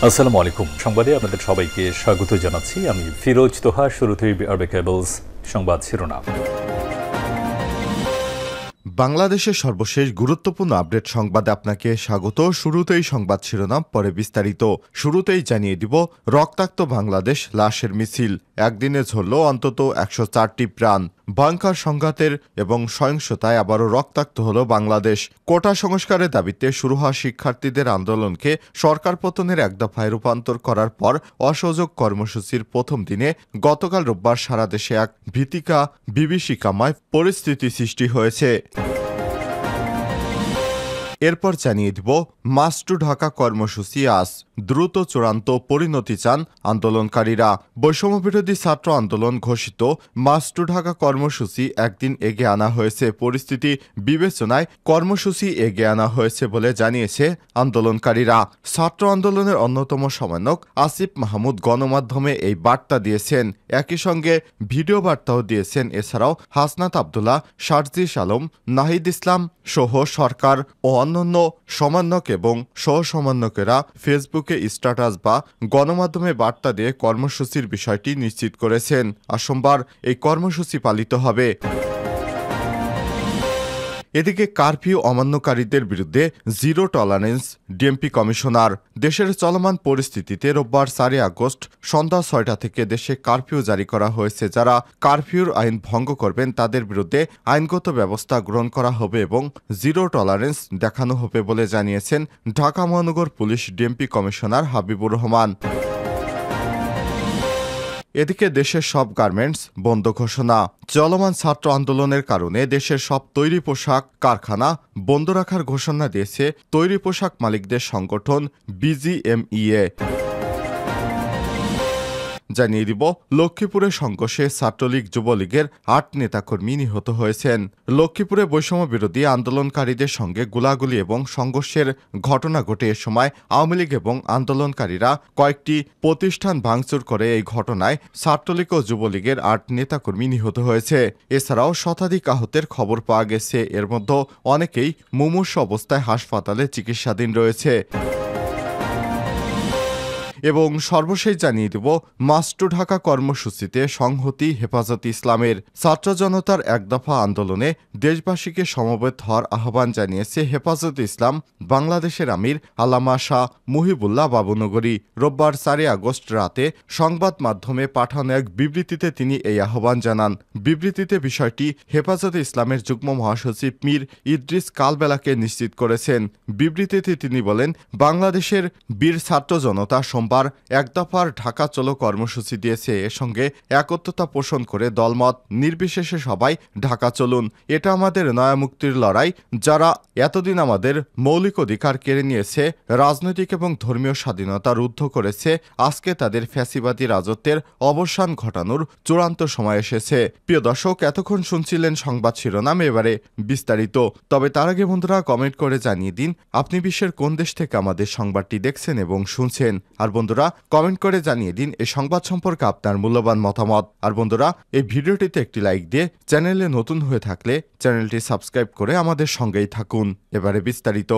আসসালামু আলাইকুম। সংবাদে আপনাদের সবাইকে স্বাগত জানাচ্ছি। আমি ফিরোজ তোহা। শুরুতেই আরবে কেবলস সংবাদ শিরোনাম। বাংলাদেশের সর্বশেষ গুরুত্বপূর্ণ আপডেট সংবাদে আপনাকে স্বাগত। শুরুতেই সংবাদ শিরোনাম, পরে বিস্তারিত। শুরুতেই জানিয়ে দিব, রক্তাক্ত বাংলাদেশ, লাশের মিছিল, একদিনে ঝরল অন্তত 104টি প্রাণ। ভয়ঙ্কর সংঘাতের এবং সহিংসতায় আবারও রক্তাক্ত হল বাংলাদেশ। কোটা সংস্কারের দাবিতে শুরু হওয়া শিক্ষার্থীদের আন্দোলনকে সরকার পতনের এক দফায় রূপান্তর করার পর অসহযোগ কর্মসূচির প্রথম দিনে গতকাল রোববার সারা দেশে এক ভীতিকা বিভীষিকাময় পরিস্থিতি সৃষ্টি হয়েছে। এরপর জানিয়ে দিব, মার্চ টু ঢাকা কর্মসূচি আজ, দ্রুত চূড়ান্ত পরিণতি চান আন্দোলনকারীরা। বৈষম্যবিরোধী ছাত্র আন্দোলন ঘোষিত মার্চ টু ঢাকা কর্মসূচি একদিন এগিয়ে আনা হয়েছে। পরিস্থিতি বিবেচনায় কর্মসূচি এগিয়ে আনা হয়েছে বলে জানিয়েছে আন্দোলনকারীরা। ছাত্র আন্দোলনের অন্যতম সমন্বয়ক আসিফ মাহমুদ গণমাধ্যমে এই বার্তা দিয়েছেন। একই সঙ্গে ভিডিও বার্তাও দিয়েছেন। এছাড়াও হাসনাত আবদুল্লাহ, শারজিস আলম, নাহিদ ইসলাম সহ সরকার ও অন্যান্য সমন্বয়ক এবং সহ সমন্বয়কেরা ফেসবুকে স্ট্যাটাস বা গণমাধ্যমে বার্তা দিয়ে কর্মসূচির বিষয়টি নিশ্চিত করেছেন। আর সোমবার এই কর্মসূচি পালিত হবে। এদিকে কারফিউ অমান্যকারীদের বিরুদ্ধে জিরো টলারেন্স ডিএমপি কমিশনার। দেশের চলমান পরিস্থিতিতে রোববার 4 আগস্ট সন্ধ্যা 6টা থেকে দেশে কারফিউ জারি করা হয়েছে। যারা কারফিউর আইন ভঙ্গ করবেন তাদের বিরুদ্ধে আইনগত ব্যবস্থা গ্রহণ করা হবে এবং জিরো টলারেন্স দেখানো হবে বলে জানিয়েছেন ঢাকা মহানগর police DMP commissioner Habibur Rahman. এদিকে দেশের সব গার্মেন্টস বন্ধ ঘোষণা। চলমান ছাত্র আন্দোলনের কারণে দেশের সব তৈরি পোশাক কারখানা বন্ধ রাখার ঘোষণা দিয়েছে তৈরি পোশাক মালিকদের সংগঠন বিজিএমইএ। জানিয়ে দিব, লক্ষ্মীপুরে সংঘর্ষে ছাত্রলীগ যুবলীগের 8 নেতাকর্মী নিহত হয়েছেন। লক্ষ্মীপুরে বৈষম্য বিরোধী আন্দোলনকারীদের সঙ্গে গোলাগুলি এবং সংঘর্ষের ঘটনা ঘটে। এ সময় আওয়ামী লীগ এবং আন্দোলনকারীরা কয়েকটি প্রতিষ্ঠান ভাঙচুর করে। এই ঘটনায় ছাত্রলীগ ও যুবলীগের 8 নেতাকর্মী নিহত হয়েছে। এছাড়াও শতাধিক আহতের খবর পাওয়া গেছে। এর মধ্যে অনেকেই মুমূর্ষু অবস্থায় হাসপাতালে চিকিৎসাধীন রয়েছে। এবং সর্বশেষ জানিয়ে দেব, মার্চ টু ঢাকা কর্মসূচিতে সংহতি হেফাজতে ইসলামের। ছাত্র জনতার এক দফা আন্দোলনে দেশবাসীকে সমবেত হওয়ার আহ্বান জানিয়েছে হেফাজতে ইসলাম বাংলাদেশের আমির আল্লামা শাহ মুহিবুল্লাহ বাবুনগরী। রোববার 4 আগস্ট রাতে সংবাদ মাধ্যমে পাঠানো এক বিবৃতিতে তিনি এই আহ্বান জানান। বিবৃতিতে বিষয়টি হেফাজতে ইসলামের যুগ্ম মহাসচিব মীর ইদ্রিস কালবেলাকে নিশ্চিত করেছেন। বিবৃতিতে তিনি বলেন, বাংলাদেশের বীর ছাত্র জনতা সোমবার এক দফার ঢাকা চলো কর্মসূচি দিয়েছে। এর সঙ্গে একত্রতা পোষণ করে দলমত নির্বিশেষে সবাই ঢাকা চলুন। এটা আমাদের নয়া মুক্তির লড়াই। যারা এতদিন আমাদের মৌলিক অধিকার কেড়ে নিয়েছে, রাজনৈতিক এবং ধর্মীয় স্বাধীনতা রুদ্ধ করেছে, আজকে তাদের ফ্যাসিবাদী রাজত্বের অবসান ঘটানোর চূড়ান্ত সময় এসেছে। প্রিয় দর্শক, এতক্ষণ শুনছিলেন সংবাদ শিরোনাম, এবারে বিস্তারিত। তবে তার আগে বন্ধুরা, কমেন্ট করে জানিয়ে দিন আপনি বিশ্বের কোন দেশ থেকে আমাদের সংবাদটি দেখছেন এবং শুনছেন। আর বন্ধুরা, কমেন্ট করে জানিয়ে দিন এই সংবাদ সম্পর্কে আপনার মূল্যবান মতামত। আর বন্ধুরা, এই ভিডিওটিতে একটি লাইক দিয়ে চ্যানেলে নতুন হয়ে থাকলে চ্যানেলটি সাবস্ক্রাইব করে আমাদের সঙ্গেই থাকুন। এবারে বিস্তারিত।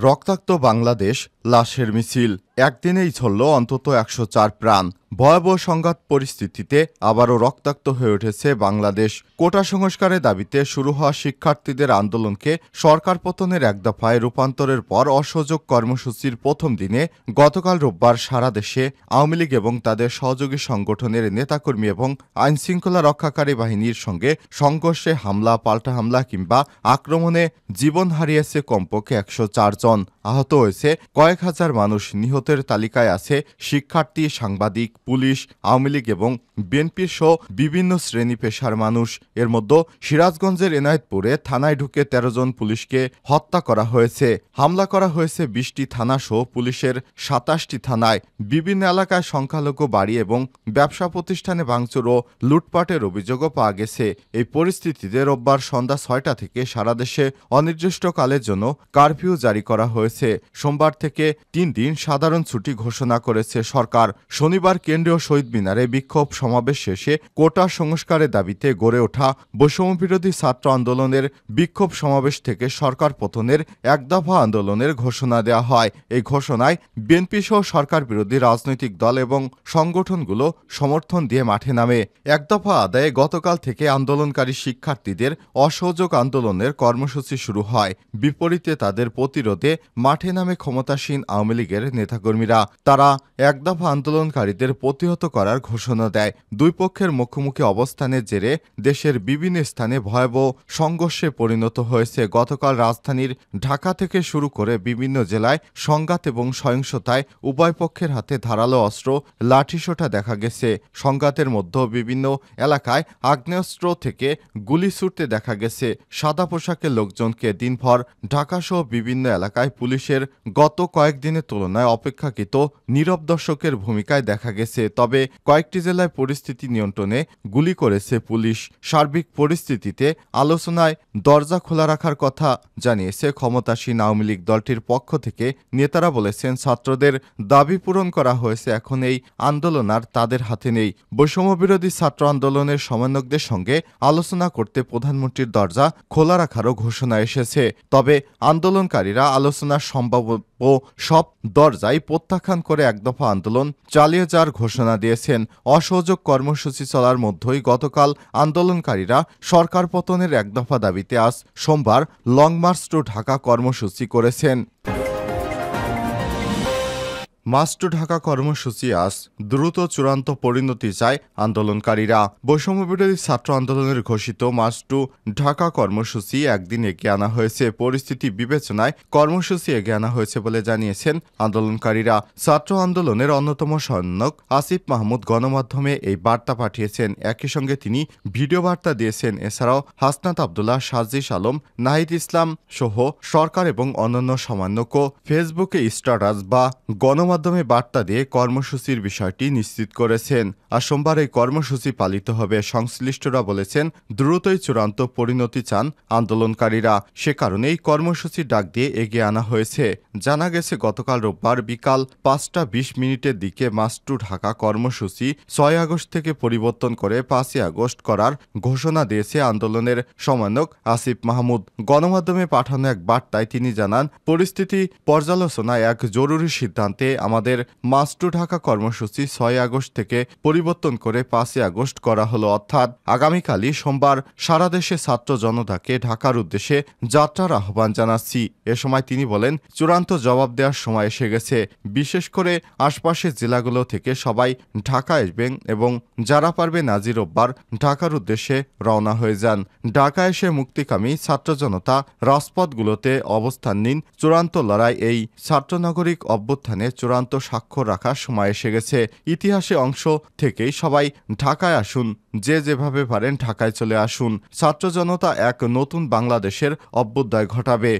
রক্তাক্ত বাংলাদেশ, লাশের মিছিল, একদিনেই ঝরল অন্তত 104 প্রাণ। ভয়াবহ সংঘাত পরিস্থিতিতে আবারও রক্তাক্ত হয়ে উঠেছে বাংলাদেশ। কোটা সংস্কারের দাবিতে শুরু হওয়া শিক্ষার্থীদের আন্দোলনকে সরকার পতনের এক দফায় রূপান্তরের পর অসহযোগ কর্মসূচির প্রথম দিনে গতকাল রোববার সারা দেশে আওয়ামী লীগ এবং তাদের সহযোগী সংগঠনের নেতাকর্মী এবং আইনশৃঙ্খলা রক্ষাকারী বাহিনীর সঙ্গে সংঘর্ষে হামলা, পাল্টা হামলা কিংবা আক্রমণে জীবন হারিয়েছে কমপক্ষে 104 জন। আহত হয়েছে কয়েক হাজার মানুষ। নিহতের তালিকায় আছে শিক্ষার্থী, সাংবাদিক, পুলিশ, আওয়ামী লীগ এবং বিএনপির সহ বিভিন্ন শ্রেণী পেশার মানুষ। এর মধ্যে সিরাজগঞ্জের এনায়েতপুরে থানায় ঢুকে 13 জন পুলিশকে হত্যা করা হয়েছে। হামলা করা হয়েছে 20টি থানা সহ পুলিশের 27টি থানায়। বিভিন্ন এলাকায় সংখ্যালঘু বাড়ি এবং ব্যবসা প্রতিষ্ঠানে ভাঙচুর ও লুটপাটের অভিযোগও পাওয়া গেছে। এই পরিস্থিতিতে রোববার সন্ধ্যা 6টা থেকে সারা দেশে অনির্দিষ্টকালের জন্য কারফিউ জারি করা হয়েছে। সোমবার থেকে 3 দিন সাধারণ ছুটি ঘোষণা করেছে সরকার। শনিবার কেন্দ্রীয় শহীদ মিনারে বিক্ষোভ সমাবেশ শেষে কোটা সংস্কারের দাবিতে গড়ে ওঠা বৈষম্যবিরোধী ছাত্র আন্দোলনের বিক্ষোভ সমাবেশ থেকে সরকার পতনের এক দফা আন্দোলনের ঘোষণা দেওয়া হয়। এই ঘোষণায় বিএনপি সহ সরকার বিরোধী রাজনৈতিক দল এবং সংগঠনগুলো সমর্থন দিয়ে মাঠে নামে। এক দফা আদায়ে গতকাল থেকে আন্দোলনকারী শিক্ষার্থীদের অসহযোগ আন্দোলনের কর্মসূচি শুরু হয়। বিপরীতে তাদের প্রতিরোধে মাঠে নামে ক্ষমতাসীন আওয়ামী লীগের নেতাকর্মীরা। তারা এক দফা আন্দোলনকারীদের প্রতিহত করার ঘোষণা দেয়। দুই পক্ষের মুখোমুখি অবস্থানের জেরে দেশের বিভিন্ন স্থানে ভয়াবহ সংঘর্ষে পরিণত হয়েছে। গতকাল রাজধানীর ঢাকা থেকে শুরু করে বিভিন্ন জেলায় সংঘাত এবং সহিংসতায় উভয় পক্ষের হাতে ধারালো অস্ত্র, লাঠিসোঁটা দেখা গেছে। সংঘাতের মধ্যে বিভিন্ন এলাকায় আগ্নেয়াস্ত্র থেকে গুলি ছুটতে দেখা গেছে। সাদা পোশাকের লোকজনকে দিনভর ঢাকাসহ বিভিন্ন এলাকায় পুলিশের গত কয়েকদিনের তুলনায় অপেক্ষাকৃত নীরব দর্শকের ভূমিকায় দেখা গেছে। তবে কয়েকটি জেলায় পরিস্থিতি নিয়ন্ত্রণে গুলি করেছে পুলিশ। সার্বিক পরিস্থিতিতে আলোচনায় দরজা খোলা রাখার কথা জানিয়েছে ক্ষমতাসীন আওয়ামী লীগ দলটির পক্ষ থেকে। নেতারা বলেছেন, ছাত্রদের দাবি পূরণ করা হয়েছে, এখন এই আন্দোলন আর তাদের হাতে নেই। বৈষম্যবিরোধী ছাত্র আন্দোলনের সমন্বয়কদের সঙ্গে আলোচনা করতে প্রধানমন্ত্রীর দরজা খোলা রাখারও ঘোষণা এসেছে। তবে আন্দোলনকারীরা আলোচনার সম্ভাব্য সব দরজাই প্রত্যাখ্যান করে এক দফা আন্দোলন চালিয়ে যাওয়ার ঘোষণা দিয়েছেন। অসহযোগ কর্মসূচি চলার মধ্যেই গতকাল আন্দোলনকারীরা সরকার পতনের এক দফা দাবিতে আজ সোমবার লং মার্চ টু ঢাকা কর্মসূচি করেছেন। মার্চ টু ঢাকা কর্মসূচি আজ দ্রুত চূড়ান্ত পরিণতি চায় আন্দোলনকারীরা। বৈষম্যবিরোধী ছাত্র আন্দোলনের ঘোষিত মার্চ টু ঢাকা কর্মসূচি একদিন এগিয়ে আনা হয়েছে। পরিস্থিতি বিবেচনায় কর্মসূচি এগিয়ে আনা হয়েছে বলে জানিয়েছেন আন্দোলনকারীরা। ছাত্র আন্দোলনের অন্যতম সমন্বয়ক আসিফ মাহমুদ গণমাধ্যমে এই বার্তা পাঠিয়েছেন। একই সঙ্গে তিনি ভিডিও বার্তা দিয়েছেন। এছাড়াও হাসনাত আবদুল্লাহ, সাজিস আলম, নাহিদ ইসলাম সহ সরকার এবং অন্যান্য সমন্বয়ক ফেসবুকে স্ট্যাটাস বা গণমাধ্যমে বার্তা দিয়ে কর্মসূচির বিষয়টি নিশ্চিত করেছেন। আর সোমবার এই কর্মসূচি পালিত হবে। সংশ্লিষ্টরা বলেছেন, দ্রুতই চূড়ান্ত পরিণতি চান আন্দোলনকারীরা। সে কারণে এই কর্মসূচির ডাক দিয়ে এগিয়ে আনা হয়েছে। জানা গেছে, গতকাল রোববার বিকাল 5টা 20 দিকে মার্চ টু ঢাকা কর্মসূচি 6 আগস্ট থেকে পরিবর্তন করে 5 আগস্ট করার ঘোষণা দিয়েছে আন্দোলনের সমন্বয়ক আসিফ মাহমুদ। গণমাধ্যমে পাঠানো এক বার্তায় তিনি জানান, পরিস্থিতি পর্যালোচনায় এক জরুরি সিদ্ধান্তে আমাদের মার্চ টু ঢাকা কর্মসূচি 6 আগস্ট থেকে পরিবর্তন করে 5 আগস্ট করা হলো। অর্থাৎ আগামীকালই সোমবার সারা দেশে ছাত্র জনতাকে ঢাকার উদ্দেশ্যে যাত্রার আহ্বান জানাচ্ছি। এ সময় তিনি বলেন, চূড়ান্ত জবাব দেওয়ার সময় এসে গেছে। বিশেষ করে আশপাশের জেলাগুলো থেকে সবাই ঢাকা আসবেন এবং যারা পারবেন আজই রোববার ঢাকার উদ্দেশ্যে রওনা হয়ে যান। ঢাকা এসে মুক্তিকামী ছাত্র জনতা রাজপথগুলোতে অবস্থান নিন। চূড়ান্ত লড়াই এই ছাত্র নাগরিক অভ্যুত্থানে চূড়ান্ত স্বাক্ষর রাখার সময় এসে গেছে। ইতিহাসে অংশ থেকেই সবাই ঢাকায় আসুন, যে যেভাবে পারেন ঢাকায় চলে আসুন। ছাত্র জনতা এক নতুন বাংলাদেশের অভ্যুদয় ঘটাবে।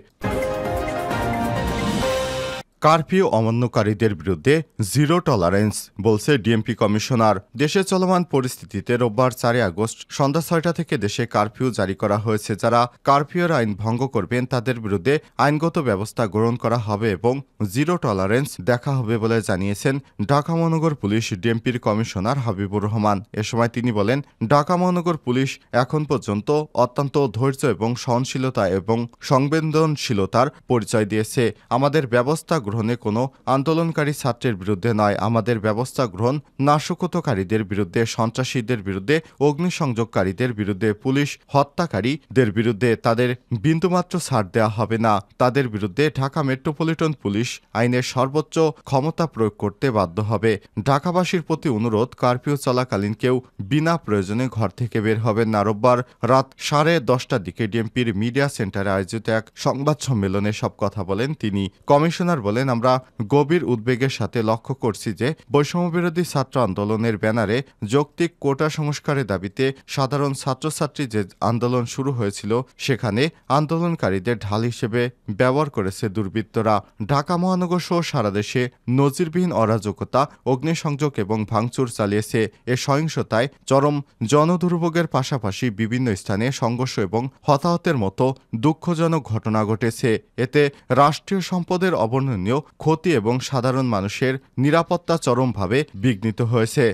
কারফিউ অমান্যকারীদের বিরুদ্ধে জিরো টলারেন্স, বলছে ডিএমপি কমিশনার। দেশে চলমান পরিস্থিতিতে রোববার 4 আগস্ট সন্ধ্যা 6টা থেকে দেশে কারফিউ জারি করা হয়েছে। যারা কারফিউর আইন ভঙ্গ করবেন তাদের বিরুদ্ধে আইনগত ব্যবস্থা গ্রহণ করা হবে এবং জিরো টলারেন্স দেখা হবে বলে জানিয়েছেন ঢাকা মহানগর পুলিশ ডিএমপির কমিশনার হাবিবুর রহমান। এ সময় তিনি বলেন, ঢাকা মহানগর পুলিশ এখন পর্যন্ত অত্যন্ত ধৈর্য এবং সহনশীলতা এবং সংবেদনশীলতার পরিচয় দিয়েছে। আমাদের ব্যবস্থা গ্রহণে কোনো আন্দোলনকারী ছাত্রের বিরুদ্ধে নয়। আমাদের ব্যবস্থা গ্রহণ নাশকতকারীদের বিরুদ্ধে, সন্ত্রাসীদের বিরুদ্ধে, অগ্নিসংযোগকারীদের বিরুদ্ধে, পুলিশ হত্যাকারীদের বিরুদ্ধে। তাদের বিন্দুমাত্র ছাড় দেওয়া হবে না। তাদের বিরুদ্ধে ঢাকা মেট্রোপলিটন পুলিশ আইনের সর্বোচ্চ ক্ষমতা প্রয়োগ করতে বাধ্য হবে। ঢাকাবাসীর প্রতি অনুরোধ, কারফিউ চলাকালীন কেউ বিনা প্রয়োজনে ঘর থেকে বের হবেন না। রোববার রাত 10:30টার দিকে ডিএমপির মিডিয়া সেন্টারে আয়োজিত এক সংবাদ সম্মেলনে সব কথা বলেন তিনি। কমিশনার বলেন, আমরা গভীর উদ্বেগের সাথে লক্ষ্য করছি যে বৈষম্যবিরোধী ছাত্র আন্দোলনের ব্যানারে যৌক্তিক কোটা সংস্কারের দাবিতে সাধারণ ছাত্রছাত্রী যে আন্দোলন শুরু হয়েছিল সেখানে আন্দোলনকারীদের ঢাল হিসেবে ব্যবহার করেছে দুর্বৃত্তরা। ঢাকা মহানগর সহ সারা দেশে নজিরবিহীন অরাজকতা, অগ্নিসংযোগ এবং ভাঙচুর চালিয়েছে। এ সহিংসতায় চরম জনদুর্ভোগের পাশাপাশি বিভিন্ন স্থানে সংঘর্ষ এবং হতাহতের মতো দুঃখজনক ঘটনা ঘটেছে। এতে রাষ্ট্রীয় সম্পদের অবর্ণনীয় অভাবনীয় ক্ষতি এবং সাধারণ মানুষের নিরাপত্তা চরমভাবে বিঘ্নিত হয়েছে।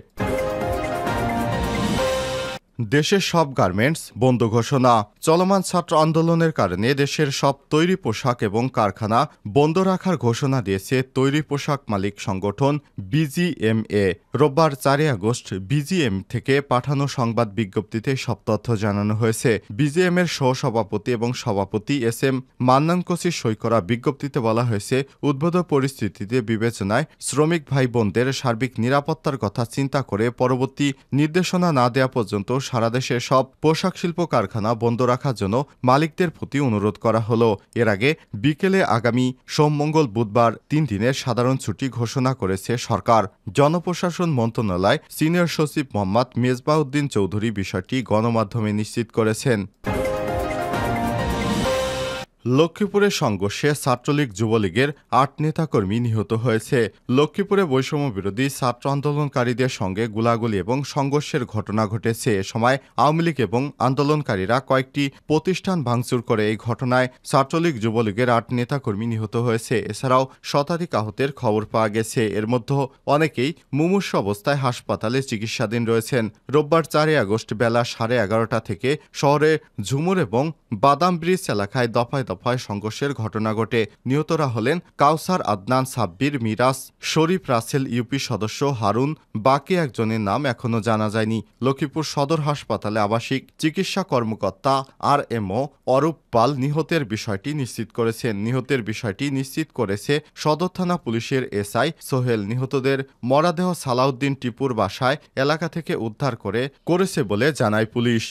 দেশের সব গার্মেন্টস বন্ধ ঘোষণা। চলমান ছাত্র আন্দোলনের কারণে দেশের সব তৈরি পোশাক এবং কারখানা বন্ধ রাখার ঘোষণা দিয়েছে তৈরি পোশাক মালিক সংগঠন বিজিএমএ। রোববার 4 আগস্ট বিজিএম থেকে পাঠানো সংবাদ বিজ্ঞপ্তিতে সব তথ্য জানানো হয়েছে। বিজিএমের সহসভাপতি এবং সভাপতি এস এম মান্নান কোসি সই করা বিজ্ঞপ্তিতে বলা হয়েছে, উদ্ভূত পরিস্থিতিতে বিবেচনায় শ্রমিক ভাই বোনদের সার্বিক নিরাপত্তার কথা চিন্তা করে পরবর্তী নির্দেশনা না দেওয়া পর্যন্ত সারা দেশের সব পোশাক শিল্প কারখানা বন্ধ রাখার জন্য মালিকদের প্রতি অনুরোধ করা হলো। এর আগে বিকেলে আগামী সোম, মঙ্গল, বুধবার 3 দিনের সাধারণ ছুটি ঘোষণা করেছে সরকার। জনপ্রশাসন মন্ত্রণালয় সিনিয়র সচিব মোহাম্মদ মেজবাউদ্দিন চৌধুরী বিষয়টি গণমাধ্যমে নিশ্চিত করেছেন। লক্ষ্মীপুরে সংঘর্ষে ছাত্রলীগ যুবলীগের 8 নেতাকর্মী নিহত হয়েছে। লক্ষ্মীপুরে বৈষম্য বিরোধী ছাত্র আন্দোলনকারীদের সঙ্গে গোলাগুলি এবং সংঘর্ষের ঘটনা ঘটেছে। এ সময় আওয়ামী লীগ এবং আন্দোলনকারীরা কয়েকটি প্রতিষ্ঠান ভাঙচুর করে। এই ঘটনায় ছাত্রলীগ যুবলীগের 8 নেতাকর্মী নিহত হয়েছে। এছাড়াও শতাধিক আহতের খবর পাওয়া গেছে। এর মধ্যে অনেকেই মুমূর্ষু অবস্থায় হাসপাতালে চিকিৎসাধীন রয়েছেন। রোববার 4 আগস্ট বেলা 11:30 থেকে শহরে ঝুমুর এবং বাদাম ব্রিজ এলাকায় দফায় দফায় সংঘর্ষের ঘটনা ঘটে। নিহতরা হলেন কাউসার, আদনান, সাব্বির, মিরাজ, শরীফ, রাসেল, ইউপি সদস্য হারুন। বাকি একজনের নাম এখনও জানা যায়নি। লক্ষ্মীপুর সদর হাসপাতালে আবাসিক চিকিৎসা কর্মকর্তা RMO অরূপ পাল নিহতের বিষয়টি নিশ্চিত করেছেন। নিহতের বিষয়টি নিশ্চিত করেছে সদর থানা পুলিশের SI সোহেল। নিহতদের মরদেহ সালাউদ্দিন টিপুর বাসায় এলাকা থেকে উদ্ধার করেছে বলে জানায় পুলিশ।